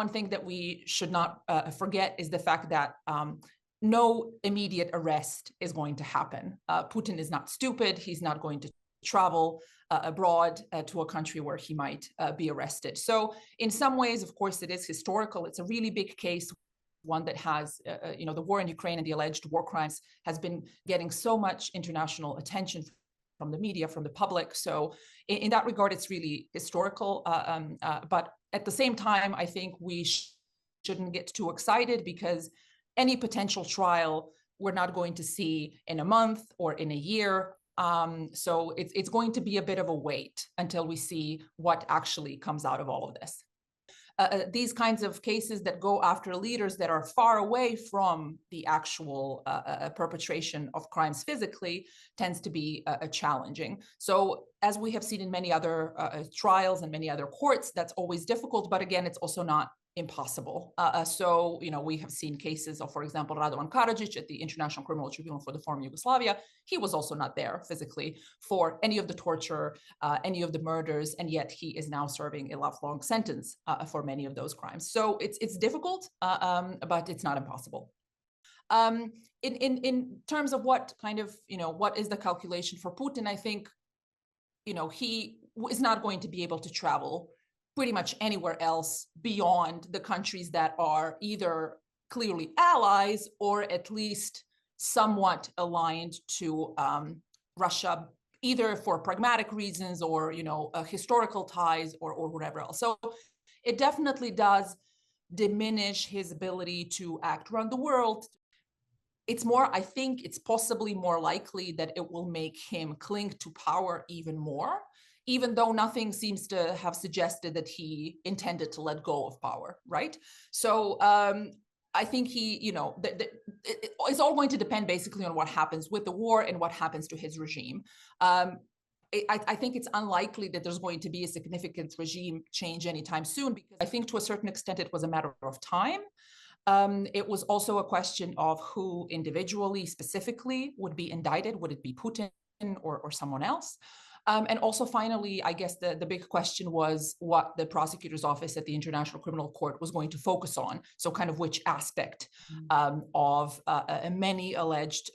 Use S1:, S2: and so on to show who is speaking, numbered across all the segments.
S1: one thing that we should not forget is the fact that no immediate arrest is going to happen. Putin is not stupid. He's not going to travel abroad to a country where he might be arrested. So in some ways, of course, it is historical. It's a really big case, one that has, the war in Ukraine and the alleged war crimes has been getting so much international attention from the media, from the public. So in that regard, it's really historical. But at the same time, I think we shouldn't get too excited, because any potential trial we're not going to see in a month or in a year. So it's going to be a bit of a wait until we see what actually comes out of all of this. These kinds of cases that go after leaders that are far away from the actual perpetration of crimes physically tends to be challenging. So as we have seen in many other trials and many other courts, that's always difficult. But again, it's also not impossible. So, we have seen cases of, for example, Radovan Karadzic at the International Criminal Tribunal for the former Yugoslavia. He was also not there physically for any of the torture, any of the murders, and yet he is now serving a lifelong sentence for many of those crimes. So it's difficult, but it's not impossible. In terms of what kind of, what is the calculation for Putin, I think, he is not going to be able to travel pretty much anywhere else beyond the countries that are either clearly allies or at least somewhat aligned to Russia, either for pragmatic reasons or, historical ties or whatever else. So it definitely does diminish his ability to act around the world. It's more, I think it's possibly more likely that it will make him cling to power even more, even though nothing seems to have suggested that he intended to let go of power, right? So I think it's all going to depend basically on what happens with the war and what happens to his regime. I think it's unlikely that there's going to be a significant regime change anytime soon, because I think to a certain extent it was a matter of time. It was also a question of who individually, specifically, would be indicted. Would it be Putin or someone else? And also, finally, I guess the big question was what the prosecutor's office at the International Criminal Court was going to focus on. So kind of which aspect of many alleged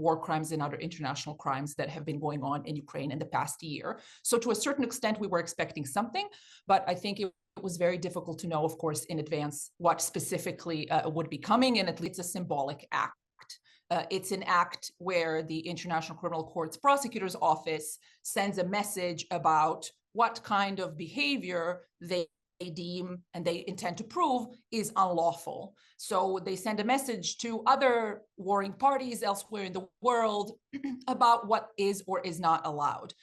S1: war crimes and other international crimes that have been going on in Ukraine in the past year. So to a certain extent, we were expecting something, but I think it was very difficult to know, of course, in advance what specifically would be coming. And at least it's a symbolic act. It's an act where the International Criminal Court's prosecutor's office sends a message about what kind of behavior they deem and they intend to prove is unlawful. So they send a message to other warring parties elsewhere in the world about what is or is not allowed.